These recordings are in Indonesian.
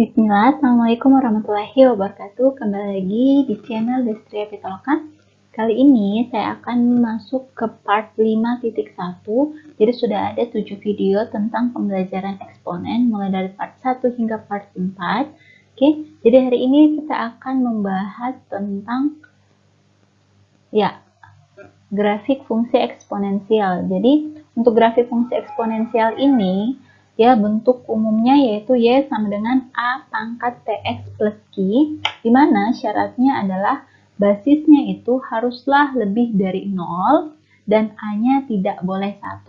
Bismillah, Assalamualaikum warahmatullahi wabarakatuh. Kembali lagi di channel Destria Pitaloka. Kali ini saya akan masuk ke part 5.1. Jadi sudah ada 7 video tentang pembelajaran eksponen mulai dari part 1 hingga part 4. Oke, jadi hari ini kita akan membahas tentang grafik fungsi eksponensial. Jadi untuk grafik fungsi eksponensial ini ya bentuk umumnya yaitu Y sama dengan A pangkat PX plus Q, di mana syaratnya adalah basisnya itu haruslah lebih dari 0 dan A-nya tidak boleh 1.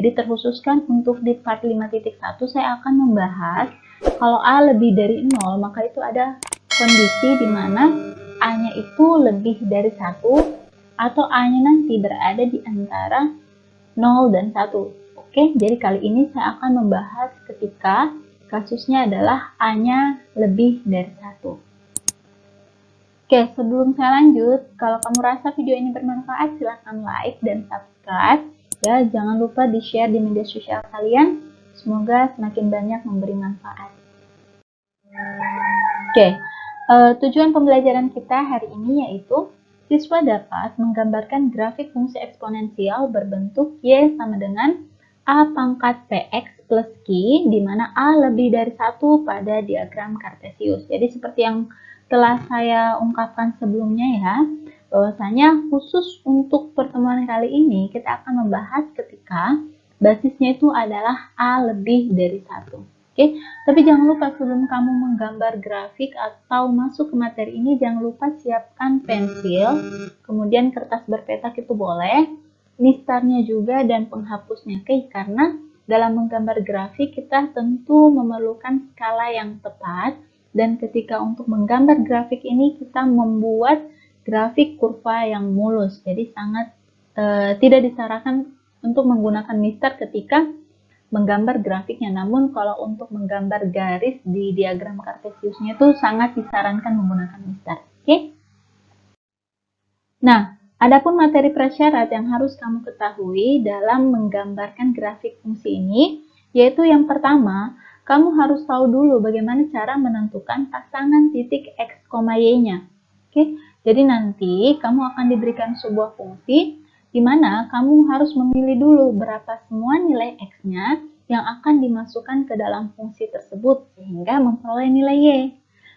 Jadi terkhususkan untuk di part 5.1 saya akan membahas kalau A lebih dari 0 maka itu ada kondisi di mana A-nya itu lebih dari 1 atau A-nya nanti berada di antara 0 dan 1. Oke, jadi kali ini saya akan membahas ketika kasusnya adalah A-nya lebih dari 1. Oke, sebelum saya lanjut, kalau kamu rasa video ini bermanfaat, silahkan like dan subscribe. Ya, jangan lupa di-share di media sosial kalian. Semoga semakin banyak memberi manfaat. Oke, tujuan pembelajaran kita hari ini yaitu siswa dapat menggambarkan grafik fungsi eksponensial berbentuk Y sama dengan A pangkat PX plus Q, di mana A lebih dari 1 pada diagram Kartesius. Jadi seperti yang telah saya ungkapkan sebelumnya ya, bahwasanya khusus untuk pertemuan kali ini kita akan membahas ketika basisnya itu adalah A lebih dari 1. Oke, tapi jangan lupa sebelum kamu menggambar grafik atau masuk ke materi ini, jangan lupa siapkan pensil, kemudian kertas berpetak itu boleh, mistarnya juga dan penghapusnya. Oke, karena dalam menggambar grafik kita tentu memerlukan skala yang tepat, dan ketika untuk menggambar grafik ini kita membuat grafik kurva yang mulus, jadi sangat tidak disarankan untuk menggunakan mistar ketika menggambar grafiknya. Namun kalau untuk menggambar garis di diagram Kartesiusnya itu sangat disarankan menggunakan mistar. Oke? Nah, adapun materi prasyarat yang harus kamu ketahui dalam menggambarkan grafik fungsi ini, yaitu yang pertama, kamu harus tahu dulu bagaimana cara menentukan pasangan titik X, Y-nya. Oke? Jadi nanti kamu akan diberikan sebuah fungsi di mana kamu harus memilih dulu berapa semua nilai X-nya yang akan dimasukkan ke dalam fungsi tersebut sehingga memperoleh nilai Y.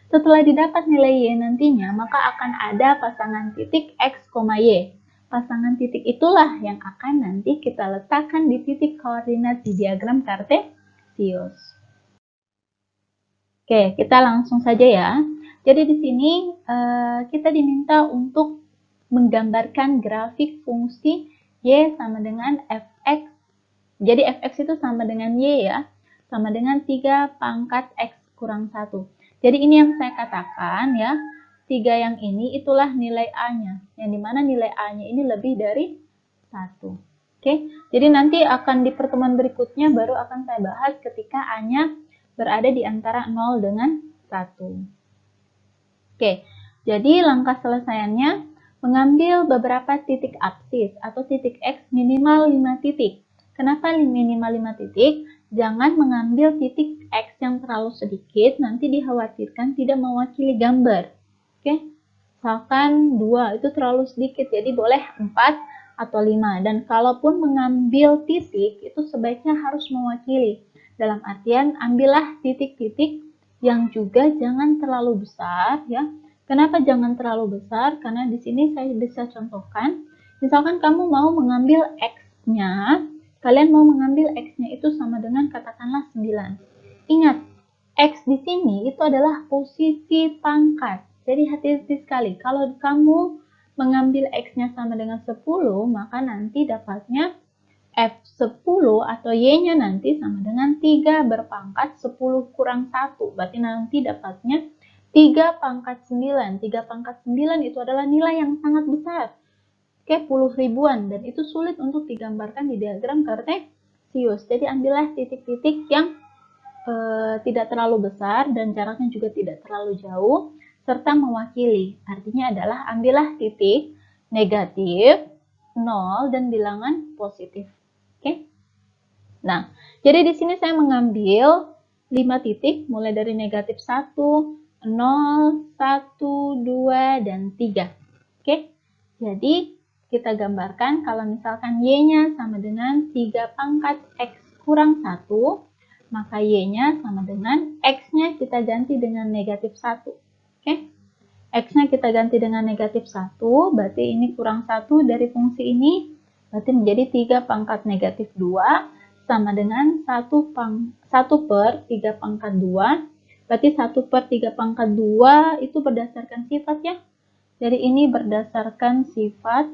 Setelah didapat nilai Y nantinya, maka akan ada pasangan titik X, Y. Pasangan titik itulah yang akan nanti kita letakkan di titik koordinat di diagram Kartesius. Oke, kita langsung saja ya. Jadi di sini kita diminta untuk menggambarkan grafik fungsi Y sama dengan Fx. Jadi Fx itu sama dengan Y ya, sama dengan 3 pangkat X kurang 1. Jadi ini yang saya katakan ya, 3 yang ini itulah nilai A-nya, yang dimana nilai A-nya ini lebih dari 1. Oke, jadi nanti akan di pertemuan berikutnya baru akan saya bahas ketika A-nya berada di antara 0 dengan 1. Oke, jadi langkah selesaiannya mengambil beberapa titik absis atau titik X minimal 5 titik. Kenapa minimal 5 titik? Jangan mengambil titik X yang terlalu sedikit, nanti dikhawatirkan tidak mewakili gambar. Oke, misalkan 2 itu terlalu sedikit, jadi boleh 4 atau 5. Dan kalaupun mengambil titik, itu sebaiknya harus mewakili. Dalam artian, ambillah titik-titik yang juga jangan terlalu besar ya. Kenapa jangan terlalu besar? Karena di sini saya bisa contohkan, misalkan kamu mau mengambil X-nya, kalian mau mengambil X-nya itu sama dengan katakanlah 9. Ingat, X di sini itu adalah posisi pangkat. Jadi hati-hati sekali, kalau kamu mengambil X-nya sama dengan 10, maka nanti dapatnya F10 atau Y-nya nanti sama dengan 3 berpangkat 10 kurang 1. Berarti nanti dapatnya 3 pangkat 9. 3 pangkat 9 itu adalah nilai yang sangat besar. Oke, puluh ribuan. Dan itu sulit untuk digambarkan di diagram Kartesius. Jadi ambillah titik-titik yang tidak terlalu besar dan jaraknya juga tidak terlalu jauh, serta mewakili. Artinya adalah ambillah titik negatif, 0, dan bilangan positif. Oke? Nah, jadi di sini saya mengambil 5 titik mulai dari negatif 1, 0, 1, 2, dan 3. Oke, jadi kita gambarkan kalau misalkan Y-nya sama dengan 3 pangkat X kurang 1, maka Y-nya sama dengan X-nya kita ganti dengan negatif 1. Oke, X-nya kita ganti dengan negatif 1, berarti ini kurang 1 dari fungsi ini, berarti menjadi 3 pangkat negatif 2, sama dengan 1 per 3 pangkat 2, berarti 1 per 3 pangkat 2 itu berdasarkan sifat ya. Jadi ini berdasarkan sifat,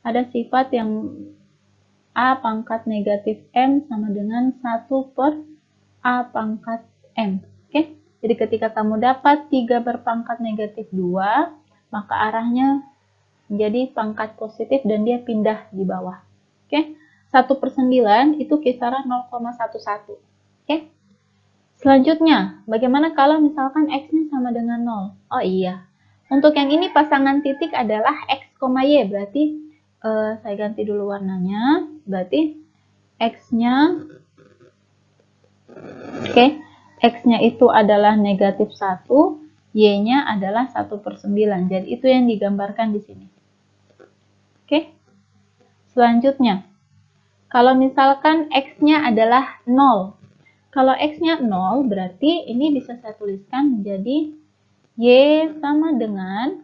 ada sifat yang A pangkat negatif M sama dengan 1 per A pangkat M. Oke, jadi ketika kamu dapat 3 berpangkat negatif 2, maka arahnya menjadi pangkat positif dan dia pindah di bawah. Oke, 1/9 itu kisaran 0,11. Oke. Selanjutnya, bagaimana kalau misalkan X-nya sama dengan 0? Oh iya, untuk yang ini pasangan titik adalah X, Y, berarti saya ganti dulu warnanya, berarti X-nya, oke, X-nya itu adalah negatif 1, Y-nya adalah 1/9, jadi itu yang digambarkan di sini. Oke, selanjutnya, kalau misalkan X-nya adalah 0. Kalau X-nya 0, berarti ini bisa saya tuliskan menjadi Y sama dengan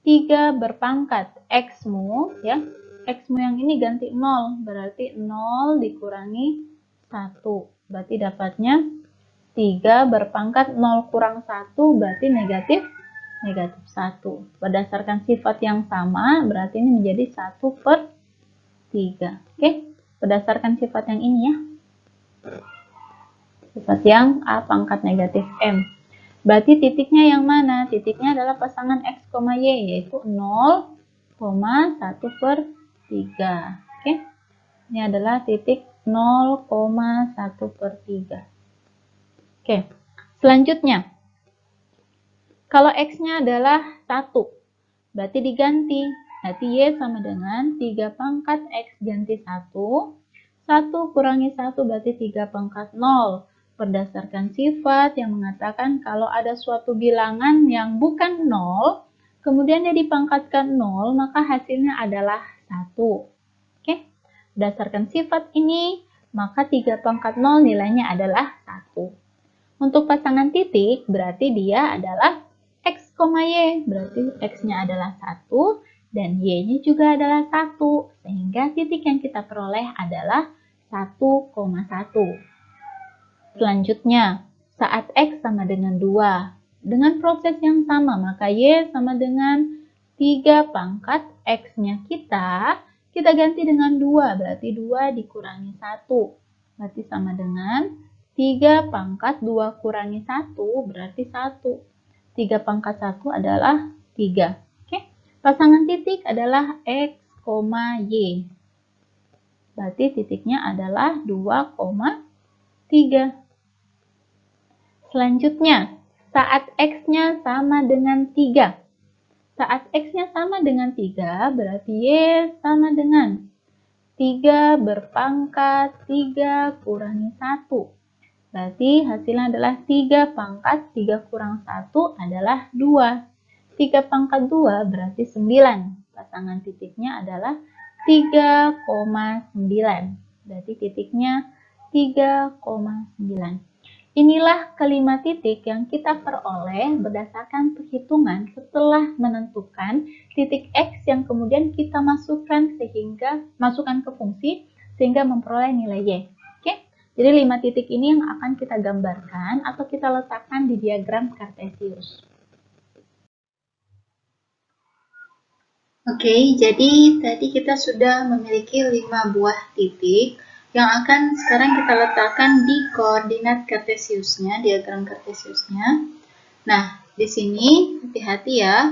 3 berpangkat X-mu, ya. X-mu yang ini ganti 0, berarti 0 dikurangi 1. Berarti dapatnya 3 berpangkat 0 kurang 1, berarti negatif 1. Berdasarkan sifat yang sama, berarti ini menjadi 1/3. Oke. Berdasarkan sifat yang ini ya, sifat yang A pangkat negatif M. Berarti titiknya yang mana? Titiknya adalah pasangan X, Y, yaitu 0,1/3. Oke, ini adalah titik 0,1/3. Oke, selanjutnya, kalau X-nya adalah 1, berarti diganti. Berarti Y sama dengan 3 pangkat X ganti 1. 1 kurangi 1 berarti 3 pangkat 0. Berdasarkan sifat yang mengatakan kalau ada suatu bilangan yang bukan 0, kemudian dia dipangkatkan 0, maka hasilnya adalah 1. Oke? Berdasarkan sifat ini, maka 3 pangkat 0 nilainya adalah 1. Untuk pasangan titik, berarti dia adalah X, Y. Berarti X-nya adalah 1. Dan Y-nya juga adalah 1, sehingga titik yang kita peroleh adalah 1,1. Selanjutnya, saat X sama dengan 2, dengan proses yang sama, maka Y sama dengan 3 pangkat X-nya kita ganti dengan 2, berarti 2 dikurangi 1, berarti sama dengan 3 pangkat 2 kurangi 1, berarti 1. 3 pangkat 1 adalah 3. Pasangan titik adalah X, Y. Berarti titiknya adalah 2,3. Selanjutnya, saat X-nya sama dengan 3. Saat X-nya sama dengan 3, berarti Y sama dengan 3 berpangkat 3 kurangi 1. Berarti hasilnya adalah 3 pangkat 3 kurang 1 adalah 2. 3 pangkat 2 berarti 9. Pasangan titiknya adalah 3,9. Berarti titiknya 3,9. Inilah kelima titik yang kita peroleh berdasarkan perhitungan setelah menentukan titik X yang kemudian kita masukkan ke fungsi sehingga memperoleh nilai Y. Oke? Jadi 5 titik ini yang akan kita gambarkan atau kita letakkan di diagram Cartesius. Oke, jadi tadi kita sudah memiliki 5 buah titik yang akan sekarang kita letakkan di koordinat Cartesiusnya, diagram Cartesiusnya. Nah, di sini hati-hati ya.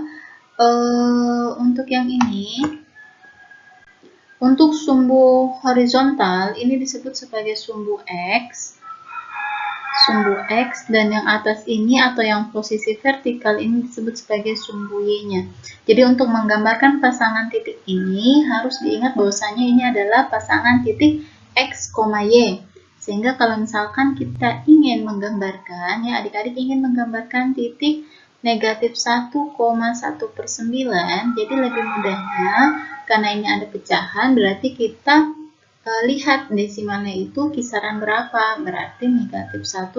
Untuk yang ini, untuk sumbu horizontal ini disebut sebagai sumbu X. Sumbu X, dan yang atas ini atau yang posisi vertikal ini disebut sebagai sumbu Y-nya. Jadi untuk menggambarkan pasangan titik ini harus diingat bahwasanya ini adalah pasangan titik X, Y. Sehingga kalau misalkan kita ingin menggambarkan, ya adik-adik ingin menggambarkan titik negatif 1,1/9, jadi lebih mudahnya, karena ini ada pecahan, berarti kita lihat desimalnya itu kisaran berapa. Berarti negatif 1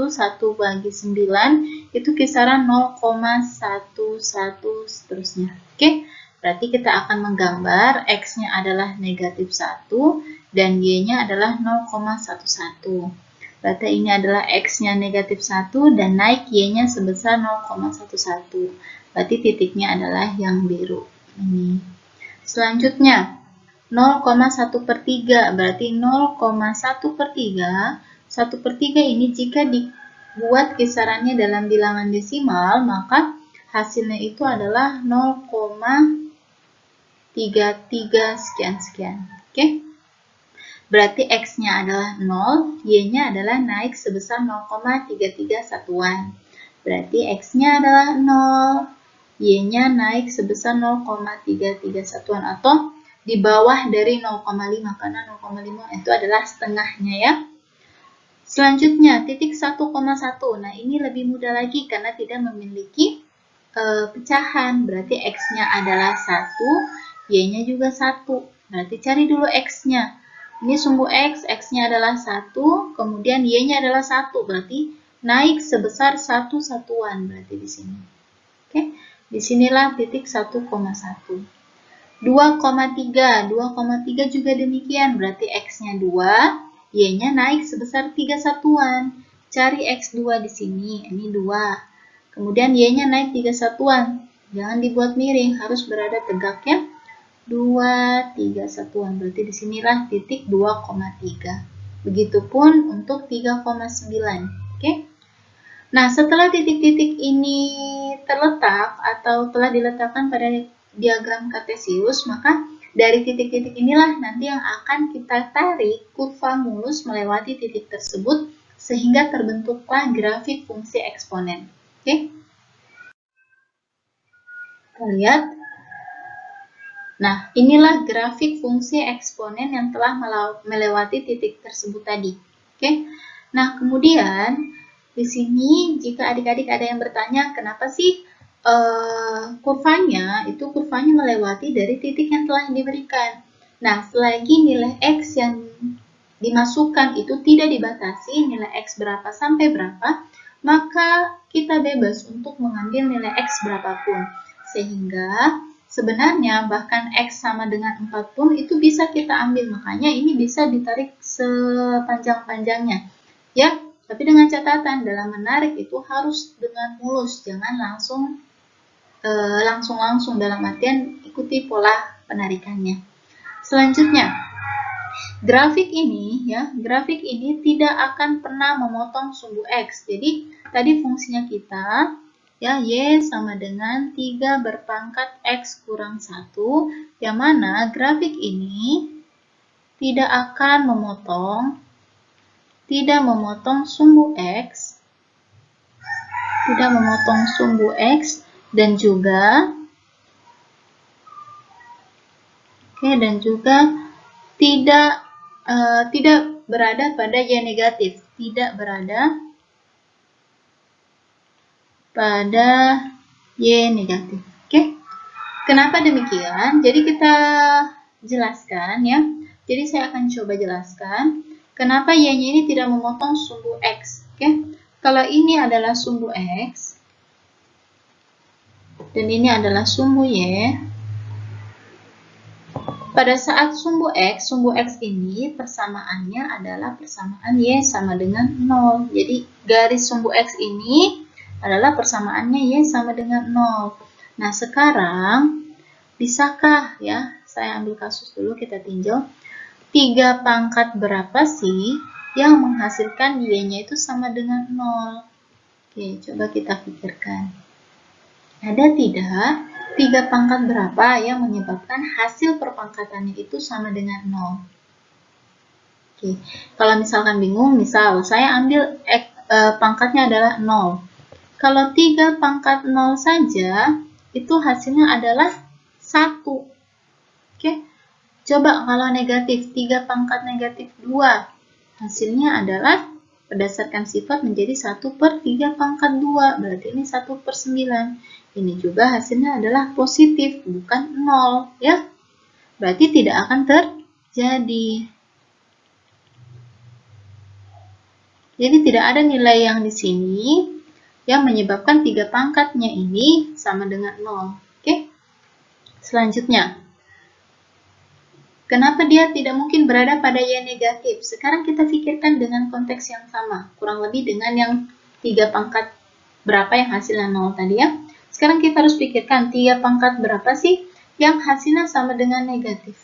bagi 9 itu kisaran 0,11 seterusnya. Oke, berarti kita akan menggambar X-nya adalah negatif 1 dan Y-nya adalah 0,11. Berarti ini adalah X-nya negatif 1 dan naik Y-nya sebesar 0,11. Berarti titiknya adalah yang biru. Ini. Selanjutnya, 0,1/3 berarti 0,1/3. 1/3 ini jika dibuat kisarannya dalam bilangan desimal, maka hasilnya itu adalah 0,33 sekian-sekian. Oke? Berarti X-nya adalah 0, Y-nya adalah naik sebesar 0,33 satuan. Berarti X-nya adalah 0, Y-nya naik sebesar 0,33 satuan atau di bawah dari 0,5 karena 0,5 itu adalah setengahnya ya. Selanjutnya titik 1,1. Nah ini lebih mudah lagi karena tidak memiliki pecahan. Berarti X-nya adalah 1, Y-nya juga 1. Berarti cari dulu X-nya. Ini sumbu X, X-nya adalah 1, kemudian Y-nya adalah 1. Berarti naik sebesar 1 satuan berarti di sini. Oke, disinilah titik 1,1. 2,3 juga demikian, berarti X-nya 2, Y-nya naik sebesar 3 satuan. Cari X2 di sini, ini 2. Kemudian Y-nya naik 3 satuan. Jangan dibuat miring, harus berada tegak ya. 2, 3 satuan, berarti disinilah titik 2,3. Begitupun untuk 3,9. Oke. Nah, setelah titik-titik ini terletak atau telah diletakkan pada diagram kartesius, maka dari titik-titik inilah nanti yang akan kita tarik kurva mulus melewati titik tersebut sehingga terbentuklah grafik fungsi eksponen. Oke? Kita lihat. Nah, inilah grafik fungsi eksponen yang telah melewati titik tersebut tadi. Oke? Nah, kemudian di sini jika adik-adik ada yang bertanya, kenapa sih kurvanya melewati dari titik yang telah diberikan. Nah, selagi nilai X yang dimasukkan itu tidak dibatasi, nilai X berapa sampai berapa, maka kita bebas untuk mengambil nilai X berapapun. Sehingga sebenarnya bahkan X sama dengan 4 pun itu bisa kita ambil. Makanya ini bisa ditarik sepanjang-panjangnya. Ya, tapi dengan catatan dalam menarik itu harus dengan mulus, jangan langsung dalam artian ikuti pola penarikannya. Selanjutnya, grafik ini tidak akan pernah memotong sumbu X. Jadi tadi fungsinya kita ya Y sama dengan 3 berpangkat X kurang 1, yang mana grafik ini tidak akan memotong sumbu X, dan juga tidak berada pada Y negatif, Oke. Kenapa demikian? Jadi kita jelaskan ya. Jadi saya akan coba jelaskan kenapa Y-nya ini tidak memotong sumbu X. Oke. Kalau ini adalah sumbu X dan ini adalah sumbu Y, pada saat sumbu X ini persamaannya adalah persamaan Y sama dengan 0. Jadi garis sumbu X ini adalah persamaannya Y sama dengan 0. Nah, sekarang bisakah ya, saya ambil kasus dulu, kita tinjau. 3 pangkat berapa sih yang menghasilkan Y-nya itu sama dengan 0? Oke, coba kita pikirkan. Ada tidak 3 pangkat berapa yang menyebabkan hasil perpangkatannya itu sama dengan 0? Oke, kalau misalkan bingung, misal saya ambil pangkatnya adalah 0. Kalau 3 pangkat 0 saja, itu hasilnya adalah 1. Oke, coba kalau negatif, 3 pangkat negatif 2, hasilnya adalah berdasarkan sifat menjadi 1/3 pangkat 2, berarti ini 1/9. Ini juga hasilnya adalah positif, bukan 0, ya. Berarti tidak akan terjadi. Jadi tidak ada nilai yang di sini yang menyebabkan 3 pangkatnya ini sama dengan 0. Oke. Selanjutnya, kenapa dia tidak mungkin berada pada Y negatif? Sekarang kita pikirkan dengan konteks yang sama, kurang lebih dengan yang 3 pangkat berapa yang hasilnya 0 tadi ya. Sekarang kita harus pikirkan 3 pangkat berapa sih yang hasilnya sama dengan negatif.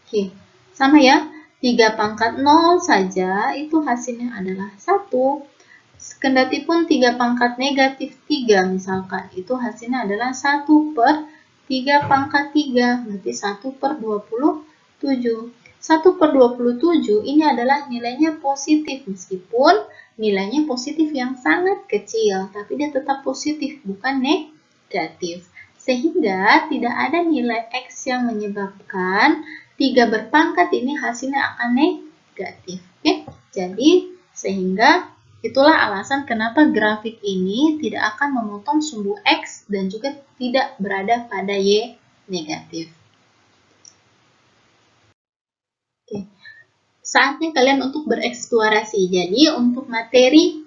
Oke, sama ya. 3 pangkat 0 saja itu hasilnya adalah 1. Kendati pun 3 pangkat negatif 3 misalkan, itu hasilnya adalah 1/3 pangkat 3, berarti 1/27. 1/27 ini adalah nilainya positif, meskipun nilainya positif yang sangat kecil, tapi dia tetap positif, bukan negatif. Sehingga tidak ada nilai X yang menyebabkan 3 berpangkat ini hasilnya akan negatif. Oke? Jadi, sehingga itulah alasan kenapa grafik ini tidak akan memotong sumbu X dan juga tidak berada pada Y negatif. Oke. Saatnya kalian untuk bereksplorasi. Jadi untuk materi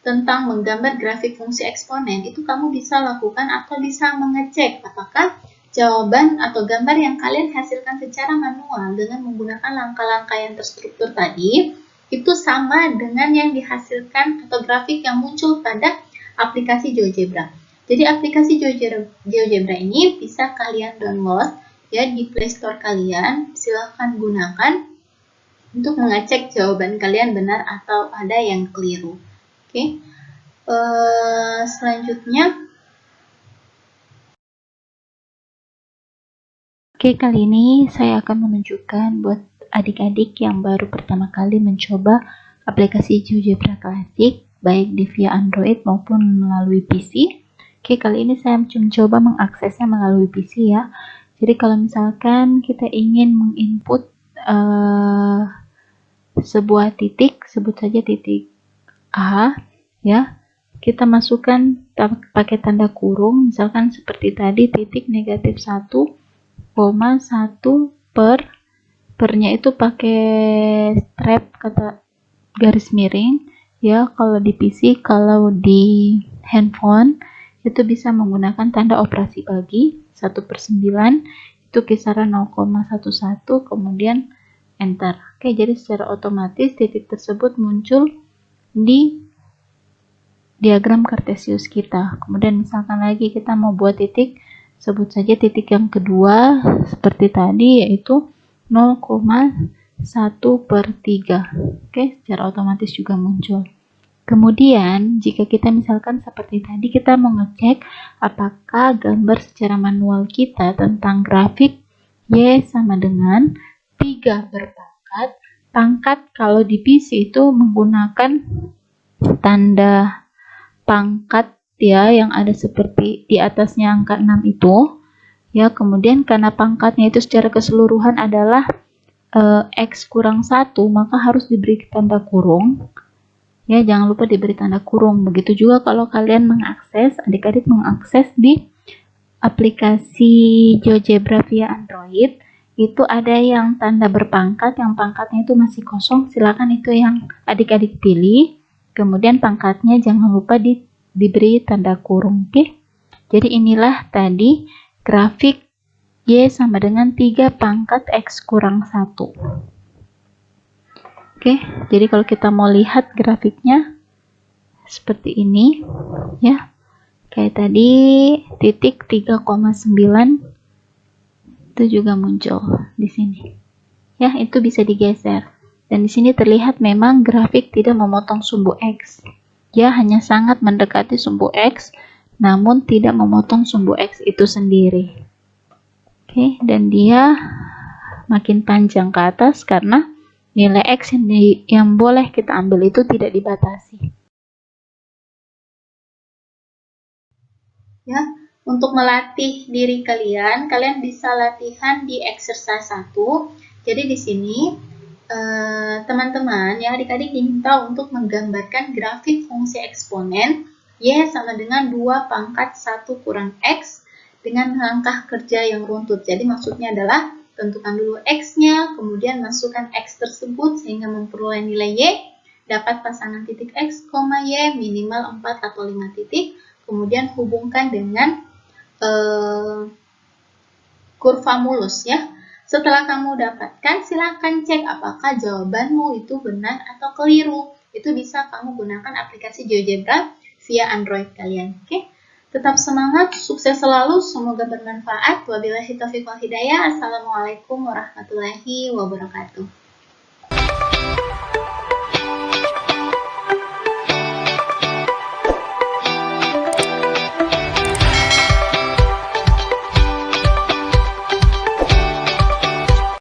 tentang menggambar grafik fungsi eksponen itu kamu bisa lakukan atau bisa mengecek apakah jawaban atau gambar yang kalian hasilkan secara manual dengan menggunakan langkah-langkah yang terstruktur tadi itu sama dengan yang dihasilkan atau grafik yang muncul pada aplikasi GeoGebra. Jadi aplikasi GeoGebra ini bisa kalian download ya di Play Store kalian. Silahkan gunakan untuk mengecek jawaban kalian benar atau ada yang keliru. Oke. Selanjutnya. Oke, kali ini saya akan menunjukkan buat adik-adik yang baru pertama kali mencoba aplikasi GeoGebra Classic, baik di via Android maupun melalui PC. Oke, kali ini saya mencoba mengaksesnya melalui PC ya. Jadi kalau misalkan kita ingin menginput sebuah titik, sebut saja titik A, ya, kita masukkan pakai tanda kurung, misalkan seperti tadi titik negatif 1,1 pernya itu pakai strap kata garis miring ya. Kalau di PC, kalau di handphone itu bisa menggunakan tanda operasi bagi 1/9 itu kisaran 0,11 kemudian enter. Oke, jadi secara otomatis titik tersebut muncul di diagram kartesius kita. Kemudian misalkan lagi kita mau buat titik, sebut saja titik yang kedua seperti tadi, yaitu 0,1/3. Oke, secara otomatis juga muncul. Kemudian jika kita misalkan seperti tadi, kita mau ngecek apakah gambar secara manual kita tentang grafik Y sama dengan 3 berpangkat. Pangkat kalau di PC itu menggunakan tanda pangkat ya, yang ada seperti di atasnya angka 6 itu ya. Kemudian karena pangkatnya itu secara keseluruhan adalah X kurang 1, maka harus diberi tanda kurung ya, jangan lupa diberi tanda kurung. Begitu juga kalau kalian mengakses, adik-adik mengakses di aplikasi GeoGebra via Android, itu ada yang tanda berpangkat, yang pangkatnya itu masih kosong, silakan itu yang adik-adik pilih. Kemudian pangkatnya jangan lupa diberi tanda kurung. Oke. Jadi inilah tadi grafik Y sama dengan 3 pangkat X kurang 1. Oke, jadi kalau kita mau lihat grafiknya seperti ini ya. Kayak tadi titik 3,9 itu juga muncul di sini. Ya, itu bisa digeser. Dan di sini terlihat memang grafik tidak memotong sumbu X. Ya, hanya sangat mendekati sumbu X, namun tidak memotong sumbu X itu sendiri. Oke, dan dia makin panjang ke atas karena nilai X yang boleh kita ambil itu tidak dibatasi. Ya, untuk melatih diri kalian bisa latihan di exercise 1. Jadi di sini teman-teman ya adik-adik diminta untuk menggambarkan grafik fungsi eksponen Y sama dengan 2 pangkat 1 kurang X dengan langkah kerja yang runtut. Jadi maksudnya adalah tentukan dulu X-nya, kemudian masukkan X tersebut sehingga memperoleh nilai Y, dapat pasangan titik X, Y minimal 4 atau 5 titik, kemudian hubungkan dengan kurva mulus ya. Setelah kamu dapatkan, silahkan cek apakah jawabanmu itu benar atau keliru. Itu bisa kamu gunakan aplikasi GeoGebra via Android kalian. Oke? Tetap semangat, sukses selalu, semoga bermanfaat. Wabillahi taufiq wal hidayah. Assalamualaikum warahmatullahi wabarakatuh.